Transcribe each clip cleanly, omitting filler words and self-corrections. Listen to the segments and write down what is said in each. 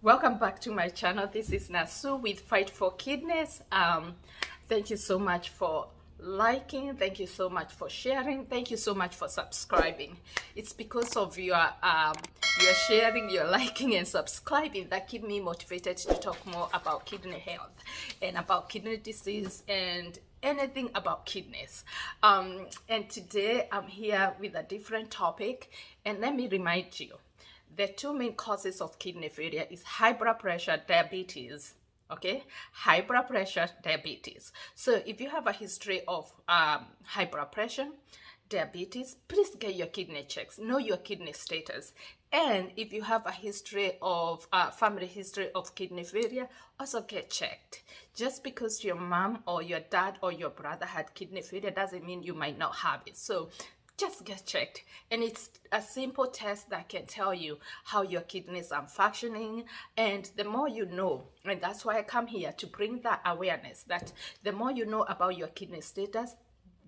Welcome back to my channel. This is Nasu with Fight for Kidneys. Thank you so much for liking. Thank you so much for sharing. Thank you so much for subscribing. It's because of your sharing, your liking and subscribing that keep me motivated to talk more about kidney health and about kidney disease and anything about kidneys. And today I'm here with a different topic, and let me remind you, the two main causes of kidney failure is high blood pressure, diabetes. Okay, high blood pressure, diabetes. So if you have a history of high blood pressure, diabetes, please get your kidney checks. Know your kidney status. And if you have a history of family history of kidney failure, also get checked. Just because your mom or your dad or your brother had kidney failure doesn't mean you might not have it. So just get checked, and it's a simple test that can tell you how your kidneys are functioning. And the more you know, and that's why I come here to bring that awareness, that the more you know about your kidney status,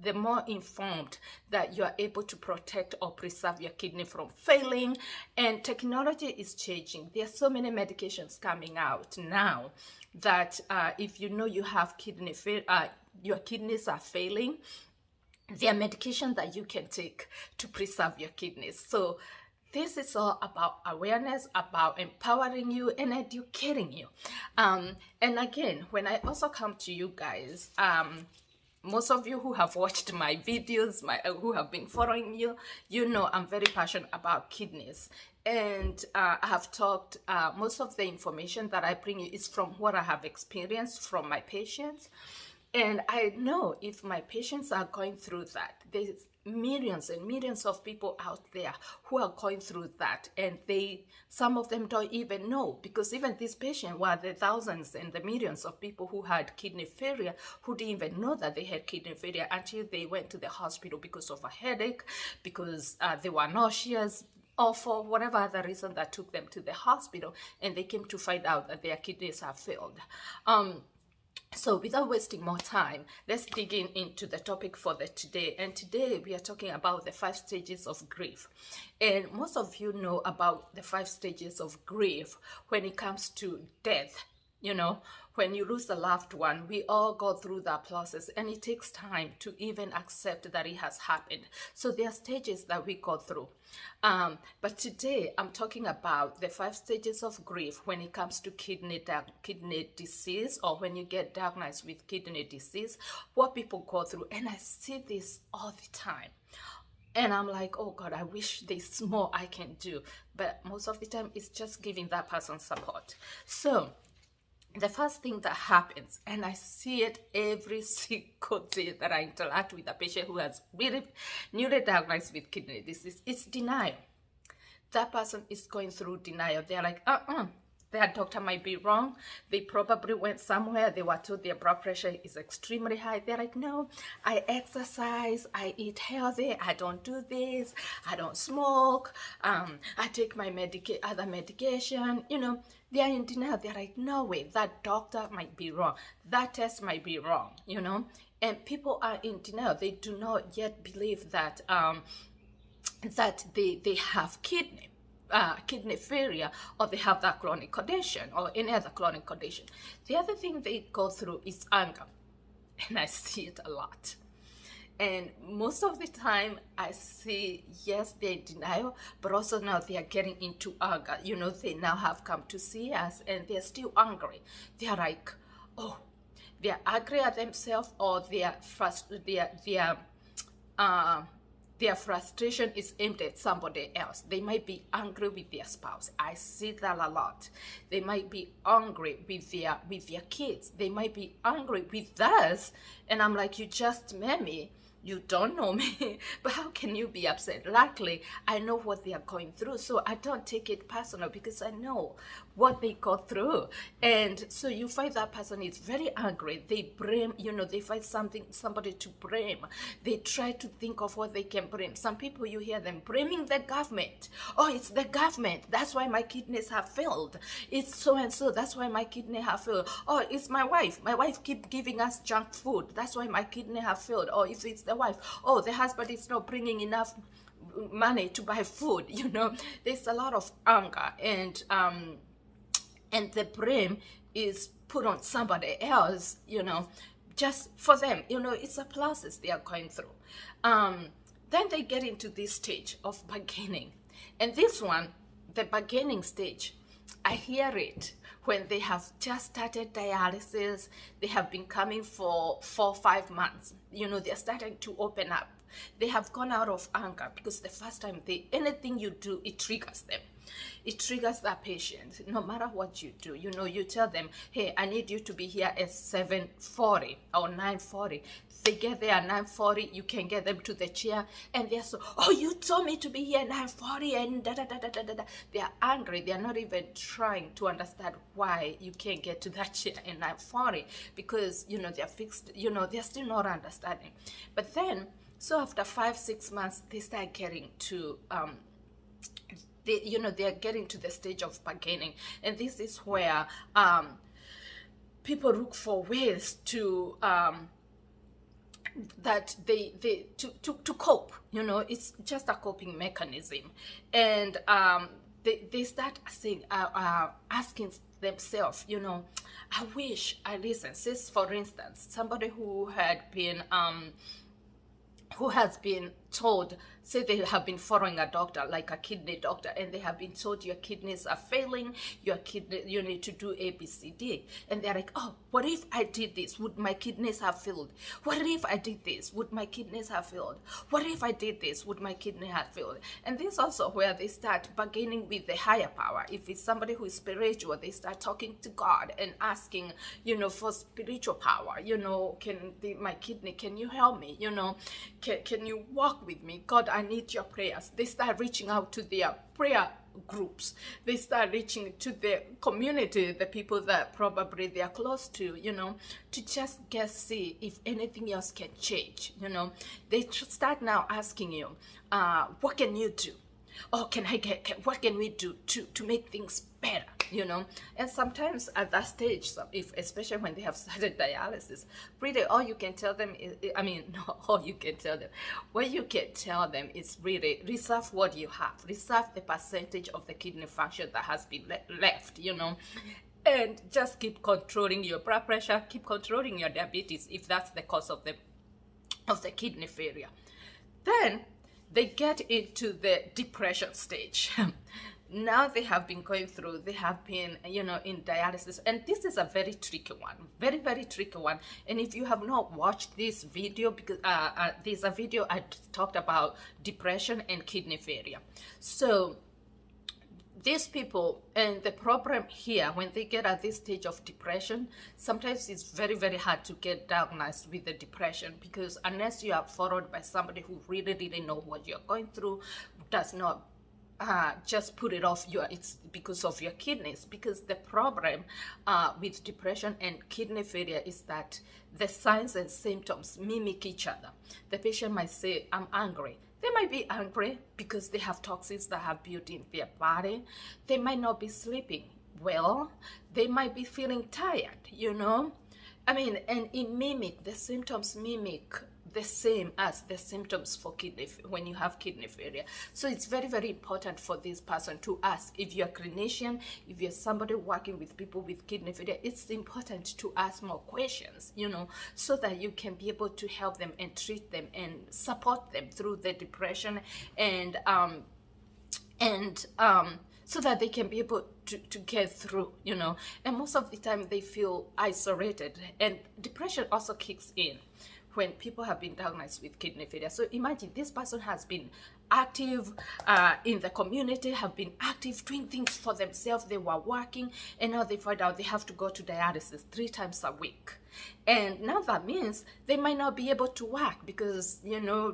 the more informed that you are able to protect or preserve your kidney from failing. And technology is changing. There are so many medications coming out now that if you know you have your kidneys are failing, there are medications that you can take to preserve your kidneys. So this is all about awareness, about empowering you and educating you. And again, when I also come to you guys, most of you who have watched my videos, who have been following you know I'm very passionate about kidneys. And I have talked, most of the information that I bring you is from what I have experienced from my patients. And I know if my patients are going through that, there's millions and millions of people out there who are going through that, and some of them don't even know, because even this patient were the thousands and the millions of people who had kidney failure who didn't even know that they had kidney failure until they went to the hospital because of a headache, because they were nauseous, or for whatever other reason that took them to the hospital, and they came to find out that their kidneys have failed. So without wasting more time, let's dig into the topic for today. And today we are talking about the 5 stages of grief. And most of you know about the 5 stages of grief when it comes to death. You know, when you lose a loved one, we all go through that process, and it takes time to even accept that it has happened. So there are stages that we go through. But today I'm talking about the 5 stages of grief when it comes to kidney disease, or when you get diagnosed with kidney disease, what people go through. And I see this all the time. And I'm like, oh God, I wish there's more I can do. But most of the time, it's just giving that person support. So the first thing that happens, and I see it every single day that I interact with a patient who has really newly diagnosed with kidney disease, it's denial. That person is going through denial. They're like, their doctor might be wrong. They probably went somewhere. They were told their blood pressure is extremely high. They're like, no, I exercise, I eat healthy, I don't do this, I don't smoke, I take my other medication. You know, they are in denial. They're like, no way, that doctor might be wrong. That test might be wrong, you know. And people are in denial. They do not yet believe that that they have kidney failure, or they have that chronic condition, or any other chronic condition. The other thing they go through is anger, and I see it a lot. And most of the time I see, yes, they're in denial, but also now they are getting into anger. You know, they now have come to see us, and they're still angry. They're like, oh, they're angry at themselves, or their frustration is aimed at somebody else. They might be angry with their spouse. I see that a lot. They might be angry with their kids. They might be angry with us. And I'm like, you just met me. You don't know me, but how can you be upset? Luckily, I know what they are going through, so I don't take it personal, because I know what they go through. And so you find that person is very angry. They blame, you know, they find somebody to blame. They try to think of what they can blame. Some people, you hear them blaming the government. Oh, it's the government. That's why my kidneys have failed. It's so and so. That's why my kidney have failed. Oh, it's my wife. My wife keep giving us junk food. That's why my kidney have failed. Or if it's the wife, oh, the husband is not bringing enough money to buy food. You know, there's a lot of anger. And and the blame is put on somebody else, just for them. It's a process they are going through. Then they get into this stage of bargaining. And this one, the bargaining stage, I hear it when they have just started dialysis. They have been coming for 4-5 months. They're starting to open up. They have gone out of anger because the first time anything you do, it triggers them. It triggers that patient. No matter what you do, you tell them, hey, I need you to be here at 7:40 or 9:40. They get there at 9:40, you can get them to the chair, and they're so, oh, you told me to be here at 9:40, and da da da da da da. They are angry. They are not even trying to understand why you can't get to that chair at 9:40, because they're fixed. They're still not understanding. But then, so after 5-6 months, they start getting to they are getting to the stage of bargaining, and this is where people look for ways to to cope. It's just a coping mechanism, and they start saying, asking themselves, I wish I listened. Since, for instance, somebody who has been told, say they have been following a doctor, like a kidney doctor, and they have been told your kidneys are failing, you need to do A, B, C, D. And they're like, oh, what if I did this? Would my kidneys have failed? What if I did this? Would my kidneys have failed? What if I did this? Would my kidney have failed? And this is also where they start bargaining with the higher power. If it's somebody who is spiritual, they start talking to God and asking, for spiritual power. My kidney, can you help me? Can you walk with me? God, I need your prayers. They start reaching out to their prayer groups. They start reaching to the community, the people that probably they are close to, to just see if anything else can change. They start now asking you, what can you do? Or what can we do to make things better? And sometimes at that stage, especially when they have started dialysis, really all you can tell them is, not all you can tell them. What you can tell them is really reserve what you have, reserve the percentage of the kidney function that has been left, and just keep controlling your blood pressure, keep controlling your diabetes if that's the cause of the kidney failure. Then they get into the depression stage. Now they have been going through, they have been, in dialysis. And this is a very tricky one, very, very tricky one. And if you have not watched this video, because there's a video I talked about depression and kidney failure. So these people, and the problem here, when they get at this stage of depression, sometimes it's very, very hard to get diagnosed with the depression, because unless you are followed by somebody who really, really know what you're going through, does not just put it off it's because of your kidneys. Because the problem with depression and kidney failure is that the signs and symptoms mimic each other. The patient might say, I'm angry. They might be angry because they have toxins that have built in their body. They might not be sleeping well. They might be feeling tired, and the symptoms mimic the same as the symptoms for when you have kidney failure. So it's very, very important for this person to ask. If you're a clinician, if you're somebody working with people with kidney failure, it's important to ask more questions, so that you can be able to help them and treat them and support them through the depression, and so that they can be able to get through, And most of the time they feel isolated, and depression also kicks in when people have been diagnosed with kidney failure. So imagine this person has been active in the community, have been active doing things for themselves. They were working, and now they find out they have to go to dialysis 3 times a week. And now that means they might not be able to work because,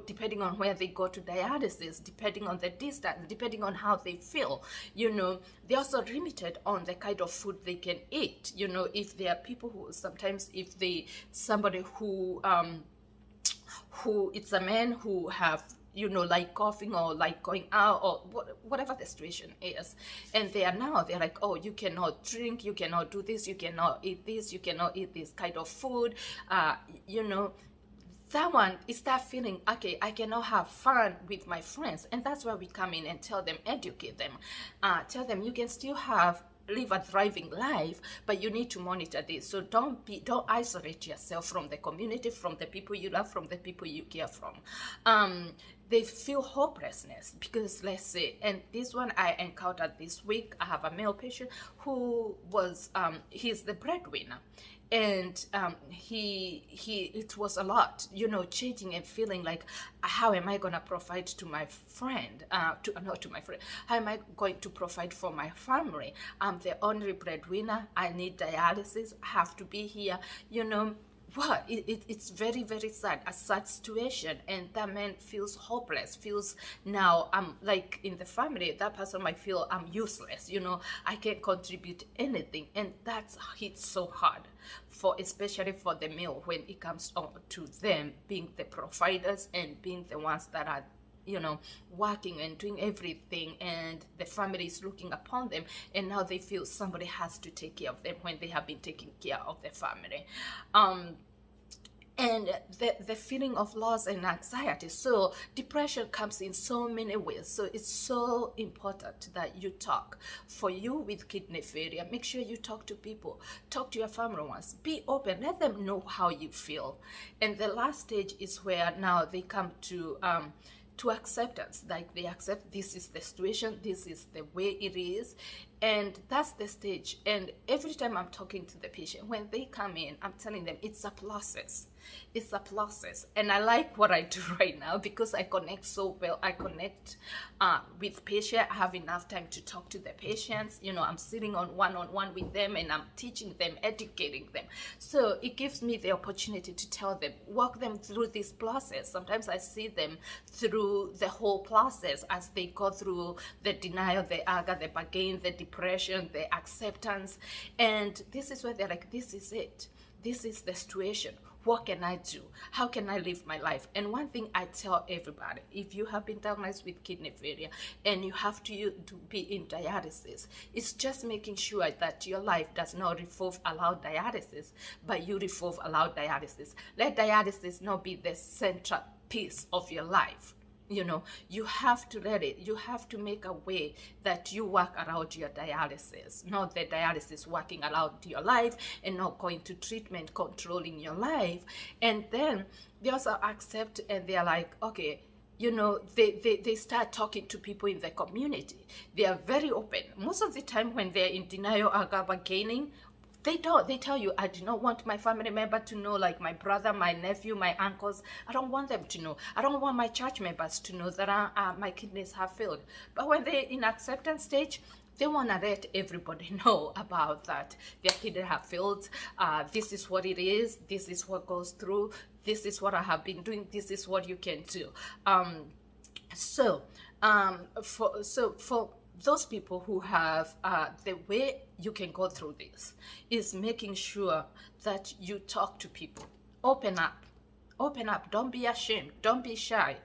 depending on where they go to dialysis, depending on the distance, depending on how they feel, they're also limited on the kind of food they can eat. If there are people who sometimes, somebody who it's a man who have, like coughing or like going out or whatever the situation is. And they're like, oh, you cannot drink, you cannot do this, you cannot eat this, you cannot eat this kind of food. That one is start feeling, okay, I cannot have fun with my friends. And that's where we come in and tell them, educate them, tell them you can still have live a thriving life, but you need to monitor this. So don't isolate yourself from the community, from the people you love, from the people you care from. They feel hopelessness because, let's say, and this one I encountered this week. I have a male patient who was he's the breadwinner, and it was a lot, changing and feeling like, how am I gonna provide to my friend, not to my friend, how am I going to provide for my family? I'm the only breadwinner, I need dialysis, I have to be here, what it's very, very sad, a sad situation. And that man feels hopeless, feels now like in the family, that person might feel I'm useless, I can't contribute anything. And that's hits so hard, especially for the male, when it comes on to them being the providers and being the ones that are working and doing everything, and the family is looking upon them, and now they feel somebody has to take care of them when they have been taking care of the family. And the feeling of loss and anxiety. So depression comes in so many ways. So it's so important that you talk. For you with kidney failure, make sure you talk to people. Talk to your family ones. Be open. Let them know how you feel. And the last stage is where now they come to acceptance. Like they accept this is the situation, this is the way it is, and that's the stage. And every time I'm talking to the patient, when they come in, I'm telling them it's a process. It's a process. And I like what I do right now because I connect so well. I connect with patients. I have enough time to talk to the patients. I'm sitting on one-on-one with them, and I'm teaching them, educating them. So it gives me the opportunity to tell them, walk them through this process. Sometimes I see them through the whole process as they go through the denial, the anger, the bargain, the depression, the acceptance. And this is where they're like, this is it. This is the situation. What can I do? How can I live my life? And one thing I tell everybody, if you have been diagnosed with kidney failure and you have to be in dialysis, it's just making sure that your life does not revolve around dialysis, but you revolve around dialysis. Let dialysis not be the central piece of your life. You have to let it, you have to make a way that you work around your dialysis, not the dialysis working around your life and not going to treatment controlling your life. And then they also accept, and they're like, okay, they start talking to people in the community. They are very open. Most of the time when they're in denial or bargaining, they tell you, I do not want my family member to know, like my brother, my nephew, my uncles. I don't want them to know. I don't want my church members to know that my kidneys have failed. But when they're in acceptance stage, they want to let everybody know about that. Their kidneys have failed. This is what it is. This is what goes through. This is what I have been doing. This is what you can do. For those people who have the way you can go through this is making sure that you talk to people. Open up. Don't be ashamed. Don't be shy.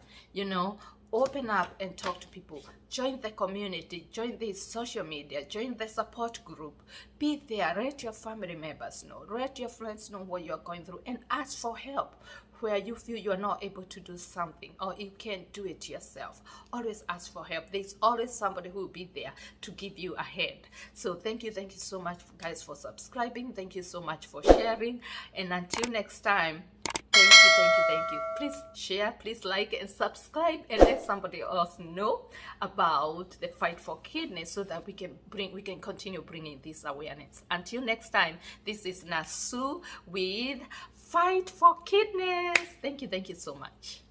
Open up and talk to people. Join the community, join the social media, join the support group. Be there. Let your family members know. Let your friends know what you're going through, and ask for help where you feel you're not able to do something or you can't do it yourself. Always ask for help. There's always somebody who will be there to give you a hand. So thank you so much, guys, for subscribing. Thank you so much for sharing. And until next time, thank you. Please share, please like and subscribe, and let somebody else know about the fight for kidneys so that we can continue bringing this awareness. Until next time, this is Nasu with Fight for Kidneys. Thank you so much.